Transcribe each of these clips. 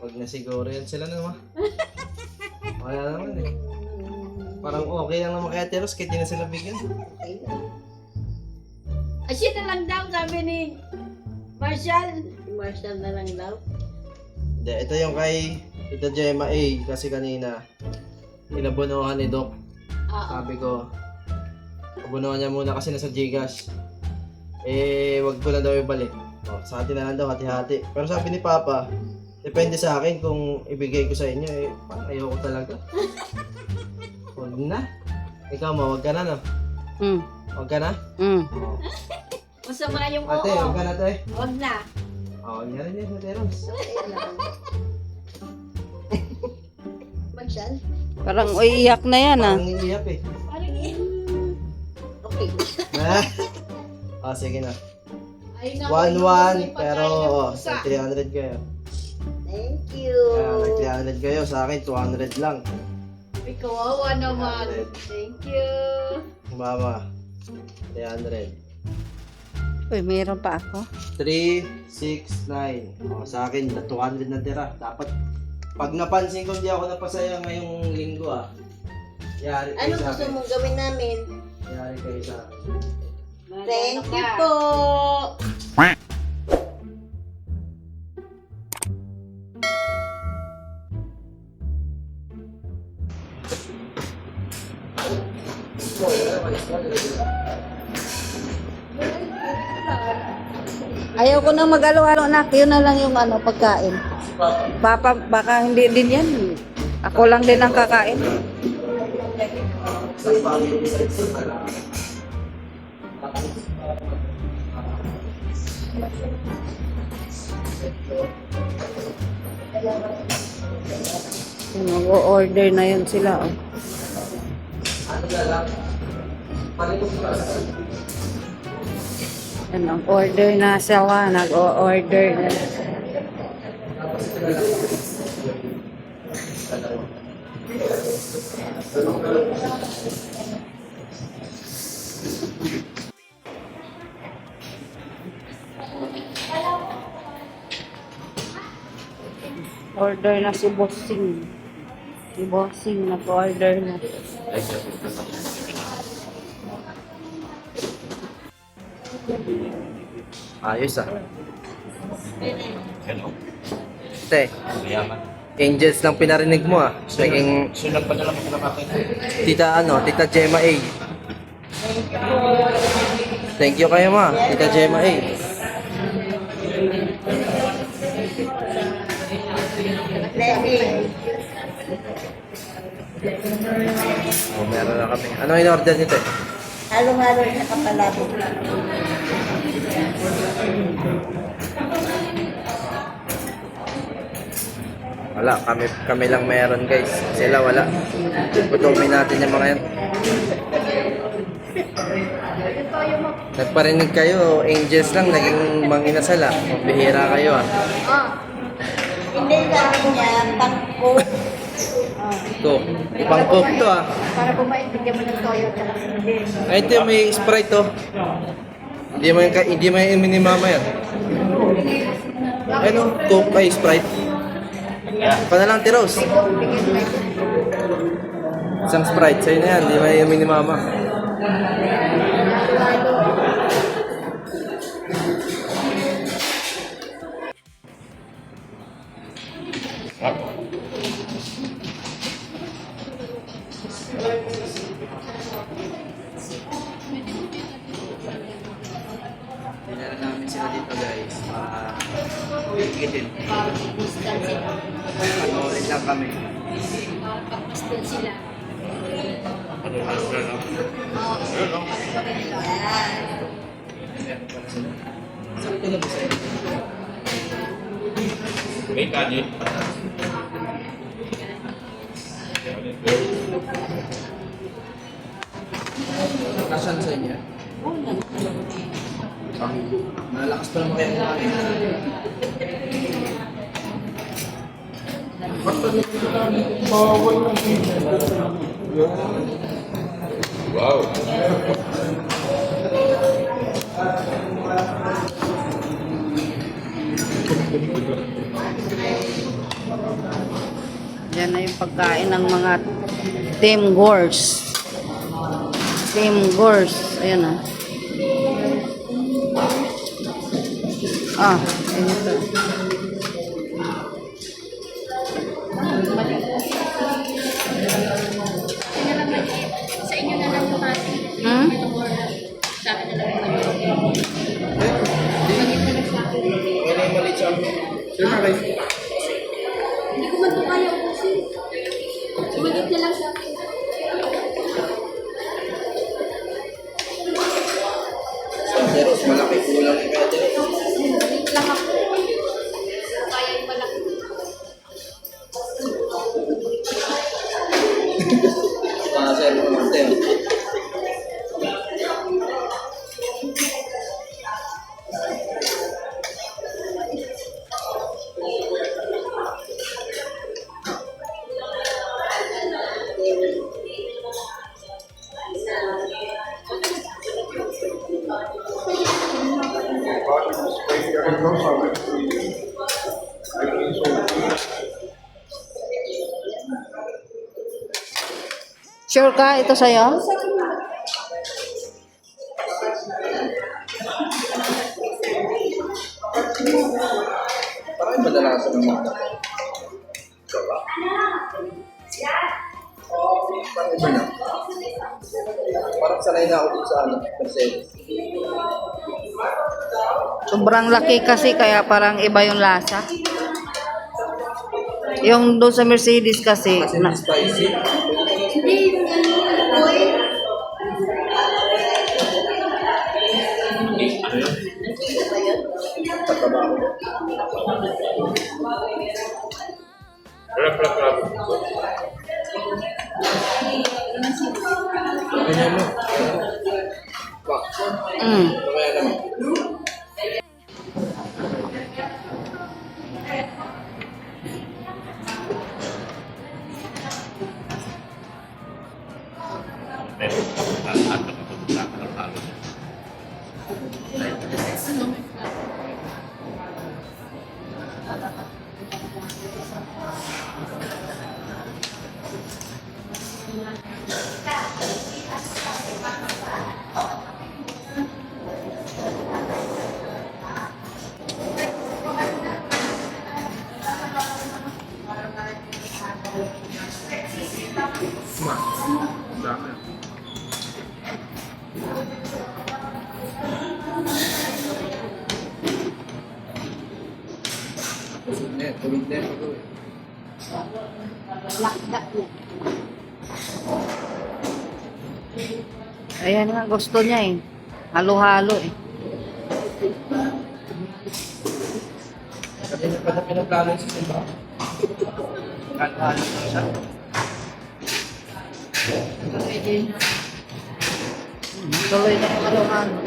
Wag na siguro yan sila naman. Wala naman eh. Parang okay lang naman kaya Teros, kahit di na sila bigyan. Ay, siya na lang daw, sabi ni Marshall. Marshall na lang daw. Hindi, ito yung kay Tita Gemma A. Kasi kanina, inabunuhan ni Doc. Oo. Sabi ko, abunuhan niya muna kasi nasa Gcash. Eh, wag ko na daw ibalik. O, sa atin na lang daw, hati-hati. Pero sabi ni Papa, depende sa akin kung ibigay ko sa inyo. Eh, parang ayoko talaga. Wag na. Ikaw mo, wag ka na no? Wag ka na? O. Masama yung Ate, oo. wag ka na te. Wag na. O, wag na rin yan, Teros. Marshall? Parang iiyak na yan ah. Parang iiyak eh. Parang Okay. Ah, sige na. ay na. 1-1, pero oh, 300 kayo. Thank you. Kaya, 300 kayo. Sa akin, 200 lang. Ay, kawawa naman. 300. Thank you. Mama, 300. Uy, mayroon pa ako. 3, 6, 9. Oh, sa akin, 200 na tira. Dapat, pag napansin ko hindi ako napasaya ngayong linggo yari kayo Anong sa gusto akin. mong gawin namin? Yari kayo sa akin. Thank you po. Ayaw ko nang mag-alo-alo na. Yun na lang yung ano, pagkain. Papa, baka hindi din yan. Ako lang din ang kakain. Mag-order na yun sila. Oh. Yan, ang order na sila. Nag-order na. Order na si Bossing. Si Bossing nag-order na. Ayos Te, Angels lang pinarinig mo Naging Sunod pa na lang ako nakakita. Tita Gemma A. Thank you kayo Tita Gemma A. Oh, meron na kami. Ano in-order nito? Halo-halo na kapalabog. Wala, kami lang meron guys. Sila wala. Gutumin natin yung mga yan. Nagparinig kayo, Angels lang, naging manginasal Bihira kayo Oh, Hindi sabi niya, pangko. Ito, ibang coke to para bumait, bigyan mo ng toyo at saka hindi. Ay, ito may Sprite Hindi mo yung minimama yan. Ano, Coke ay Sprite. Pa na lang, Tiros. Isang Sprite, sa'yo na yan. Hindi mo yung minimama. Dinala namin sila dito guys. Ikitin. Pakistan sila. Panoorin lang kami. Pakistan sila. Sakto na ba sa'yo? May kanin. Kasan sa inyo? Malalakas pa naman kayo kumain. Wow. Yan na yung pagkain ng mga Team Gors. Team Gors. Ayan na. Ayan ito. Sa inyo na lang bumati. Hmm? Sa akin na lang bumati. Okay na yung maliit sa amin. Sir, nakay. Hindi ko man ito kaya ubusin. Sumalit na lang sa akin. Pero malaki kulang yung kaya din. Sumalit lang ako. Kaya yung malaki. Sir, sir. Sure ka? Ito sa'yo? Parang madalasan ng mga. Parang iba na. Parang sanay na ako dun sa ano. Kasi Sobrang laki kasi kaya parang iba yung lasa. Yung doon sa Mercedes kasi, hindi spicy. Hindi, yung ano, boy. Tatrabaho. Rap. Ganyan mo. Pak. Mamaya naman. Tulog na ito. Lakdak mo. ayan nga gusto niya eh. Halo-halo eh. Kasi pa na pinaplano sa simba. Kano-ano lang siya. Tuloy na yung halo-halo.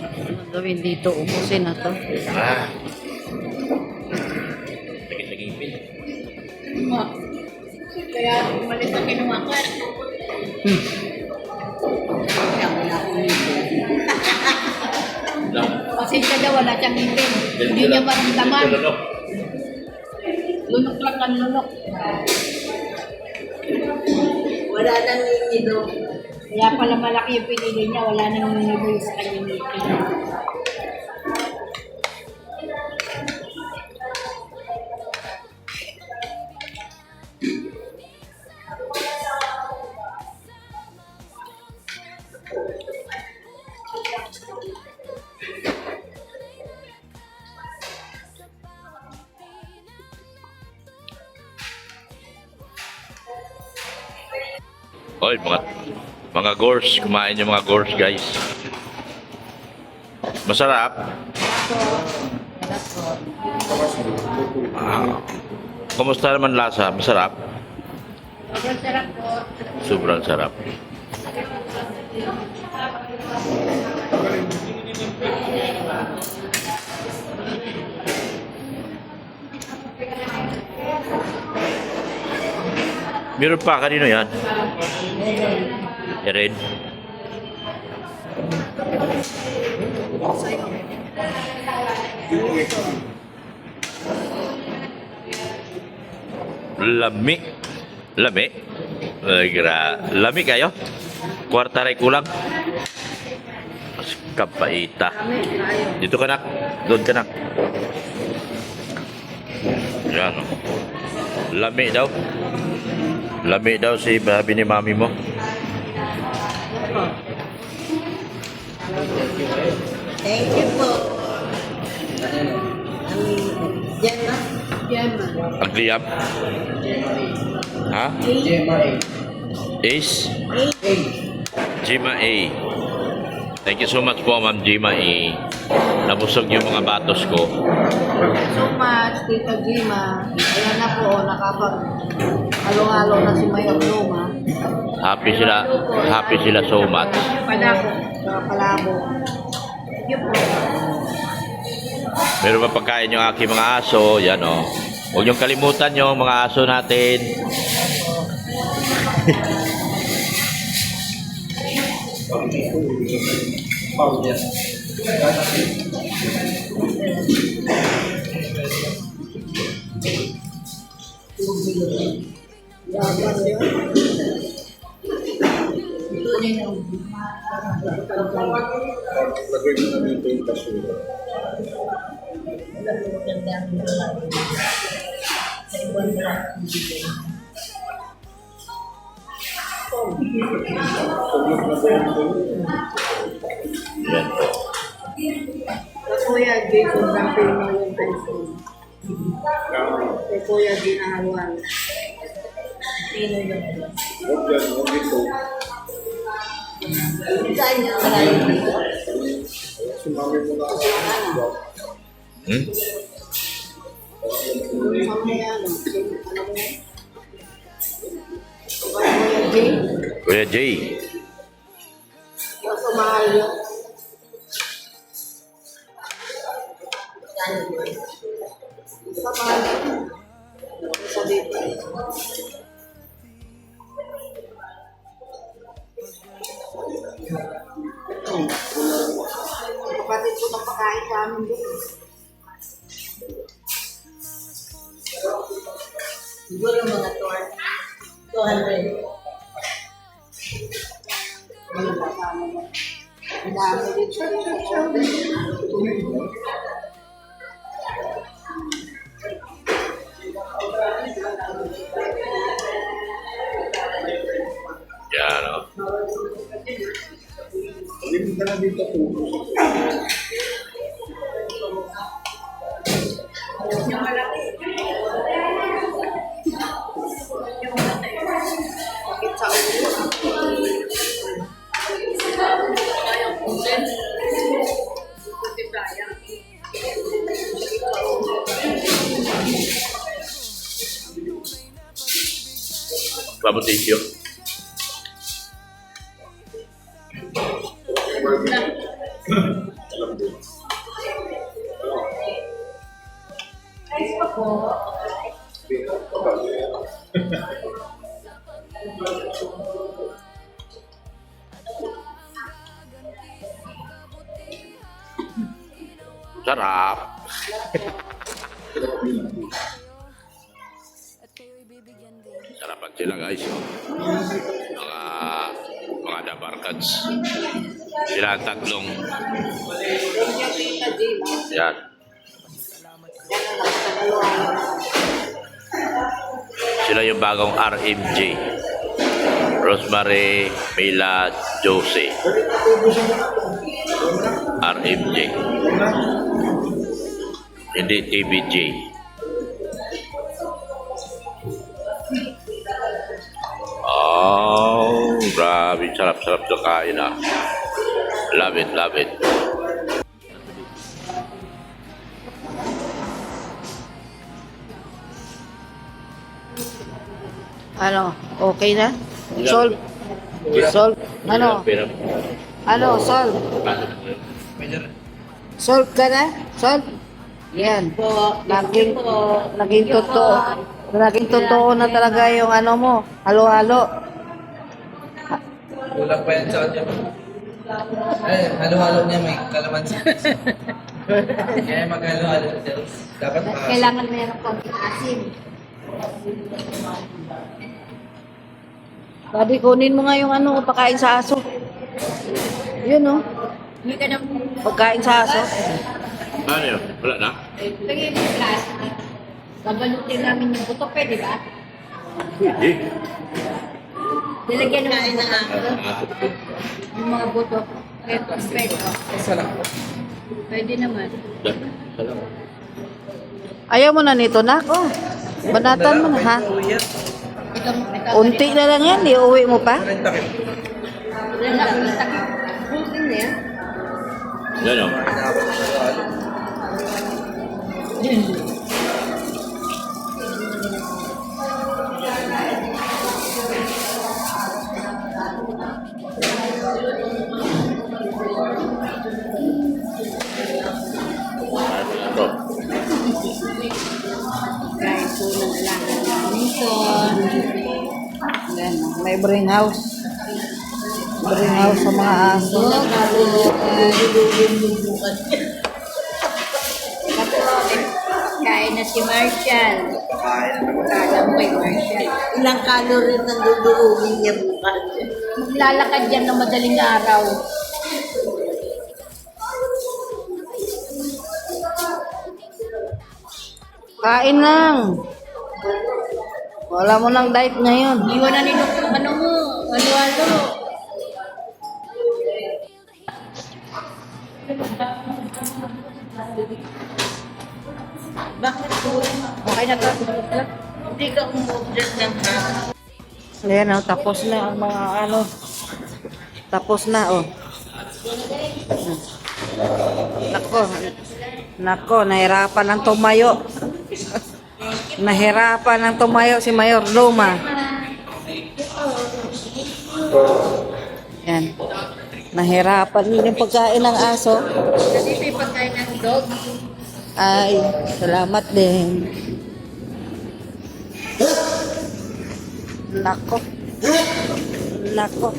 Ano gawin dito? Ubusin na to. Laging-laging. Kaya umalis ang kinuha ko. Kasi siya daw wala siyang ngipin. Hindi niya maramdaman. Lunok lang ang lunok. Wala nang ninido. Kaya pala malaki yung pinili niya. Wala nang ninibuyo sa kanyang ngipin. Oy, mga gors, kumain yung mga gors, guys. Masarap. Kumusta naman lasa? Masarap. Sobrang sarap po. Sobrang sarap. Meron pa, kanino yan? Eren. Lami. Lami? Lami kayo? Kwarta rin kulang. Mas kapaita. Dito ka nak. Doon ka nak. Yan o. Lami daw. Lami daw si babi ni mami mo. Thank you po. Yan na. Agliam? Ha? Is? Jima A. Thank you so much po, Ma'am Jima A. Nabusog yung mga batos ko. So much, Tita Gima. Ayan na po, nakapag-halo-halo na si Mayang Luma. Happy sila so much. Palabo. Palabo. Thank you po. Meron pa pagkain yung aking mga aso. Yan o. Huwag niyong kalimutan yung mga aso natin. Yan po. Kuya G, sobrang pino yung typhoon. Kay Kuya G na haluan. Pino yung Saan yung maraming dito? Hmm? Kuya Jay. Kaso mahal yun. Sa mahal yun. Sa dito. Kapatid ko ng pagkain sa amin doon. Siguro mga 200. Ang dami dito. Yan o. Pabutisyo. Sarap. Sarapan sila guys. Mga dabarkads. Sila ang tatlong. Yan. Sila yung bagong RMJ. Rosemary Mila Jose. RMJ. Hindi TBJ. Oh, grabe. Sarap-sarap na kain ah. Love it, love it. Ano? Okay na? Solve? Solve? Ano? Ano? Solve? Solve ka na? Solve? Yan. Naging totoo. Naging totoo na talaga yung ano mo. Halo-halo. Kulang pa yan sa kanya. Ay, halo-halo niya may kalamansi. Kaya mag-halo-halo siya. Dapat Kailangan meron konting asin. Sabi, kunin mo nga yung ano, pagkain sa aso. Yun, oh. Hindi ka na Pagkain sa aso. Ano yun? Wala na? lagay mo yung plastic. Babalutin namin yung buto, pwede ba? Hindi. Nilagyan ng Kain na nga. yung mga buto. Ito, pwede. Pwede naman. Ayaw mo na nito, nak. Oh. Banatan mo na, ha? Unti na lang yan, iuwi mo pa. Wala na akong takip. Bukin na yan. Yan o. Kain po ng alaga nito. Yan, may bring house. Bring house sa mga aso. Kain na si Marshall. Kala mo kay Marshall. Ilang calorie nang duduugin niya bukas. Maglalakad yan ng madaling araw. Kain lang. Wala mo ng diet ngayon. Iwan na nino ano mo. Ano-ano. Bakit po? Okay na to. Hindi ka umorder ng ha? Ayan, oh, tapos na ang mga ano. Tapos na, oh. Nako. Nako, nahirapan ng tumayo. Nahirapan ng tumayo si Mayor Luma. Yan. Nahirapan din yung pagkain ng aso. Kasi ito yung pagkain ng dog. Ay, salamat din. Nako. Nako.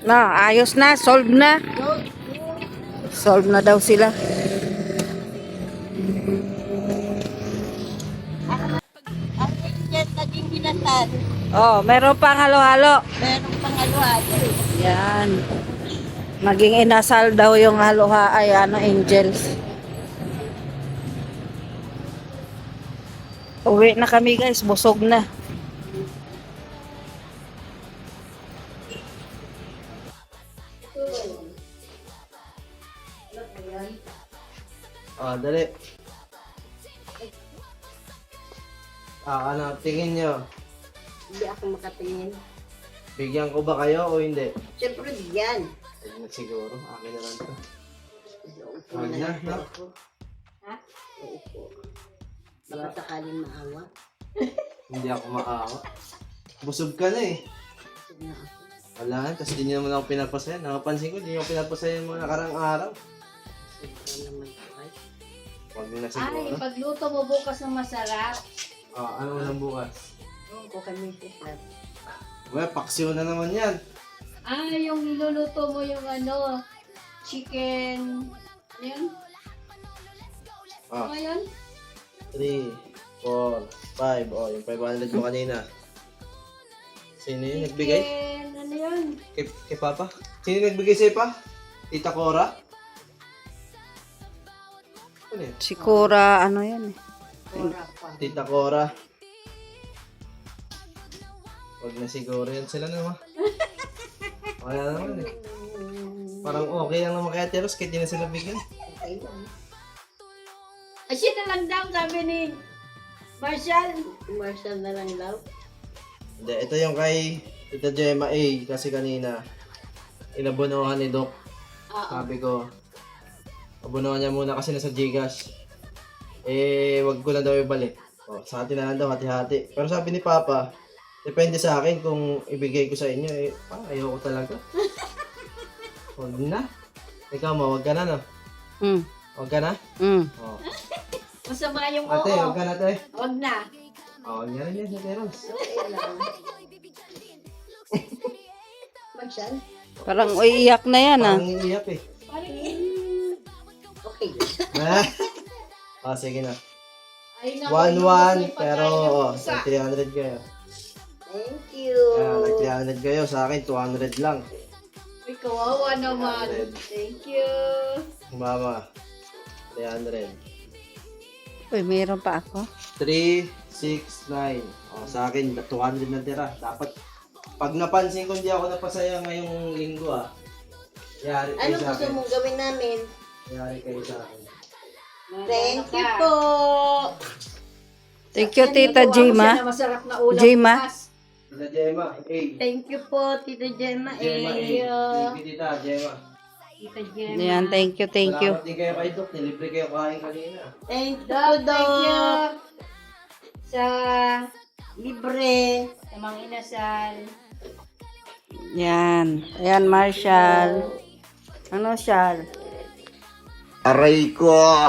Na, ayos na, solve na. Solve na daw sila. Ano yan naging binasal? Oh, meron pang halo-halo. Meron pang halo-halo. Yan. Maging inasal daw yung halo-ha ay ano, angels. Uwi na kami guys, busog na. Ah, dali. Ano, tingin nyo. Hindi ako makatingin. Bigyan ko ba kayo o hindi? Siyempre yan. Huwag na siguro. Akin na lang to. Huwag na, no? Ha? Uupo. Baka sakaling maawa. Hindi ako maawa. Busog ka na eh. Sige na ako. Wala, tapos di niyo naman ako pinapasaya. Nakapansin ko, di niyo ako pinapasaya yung mga nakarang araw. Sige naman ko ay. Huwag na Ay, siguro. pagluto mo bukas ng masarap. Ah, ano lang bukas? Ko kami siya. Well, paksiw na naman yan. Ah, yung niluluto mo yung ano, chicken, ano yun? Ah, Ano yun? 3, 4, 5. Oh, yung 500 mo kanina. Sino yung nagbigay? Chicken, ano yun? Kay Papa? Sino yung nagbigay sa'yo pa? Tita Cora? Ano yun? Si Cora, ano yan eh. Tita Cora. Huwag na siguro yan sila naman. Wala naman eh. Parang okay lang naman kaya Teros kahit di na sila bigyan. Okay lang. Ay, siya na lang daw, sabi ni Marshall. Commercial na lang daw. Hindi, ito yung kay Tita Gemma A. Kasi kanina, inabunuhan ni Doc. Sabi ko, abunuhan niya muna kasi nasa Gcash. Eh, wag ko na daw ibalik. O, sa atin na lang daw, hati-hati. Pero sabi ni Papa, depende sa akin kung ibigay ko sa inyo. Eh, ayoko talaga. Wag na. Ikaw mo, wag ka na, no? Hmm. Huwag ka na? Oh. Masama yung oo. Ate, huwag ka na, ate. Huwag na. Oh, huwag niya rin yan, ate Rose. Okay lang. Marshall? Parang iiyak na yan ah. Parang iiyak eh. Okay. Ah, sige na. Ay, 1-1, pero oh, 300 kayo. Thank you. Ayan, 300 kayo. Sa akin, 200 lang. Ay, kawawa naman. Thank you. Mama, 300. Uy, mayroon pa ako. 3, 6, 9. Oh, sa akin, 200 na tira. Dapat, pag napansin ko hindi ako napasaya ngayong linggo yari kayo Ano sa gusto akin. mong gawin namin? Yari kayo sa akin. Thank you po. Thank you, Tita Jima. Masarap na ulam. Jima. bukas. Tita Gemma, hey. Thank you po, Tita Gemma. Gemma, hey. Thank you, Tita Gemma. Tita Jem. Yan, thank you, thank you. Salamat din kayo kay Doc. Nilibre kayo kain kanina. Thank you, Thank you. Dok. Sa libre. Sa mga inasal. Yan. Ayan, Marshall. Ano, Shal? Aray ko!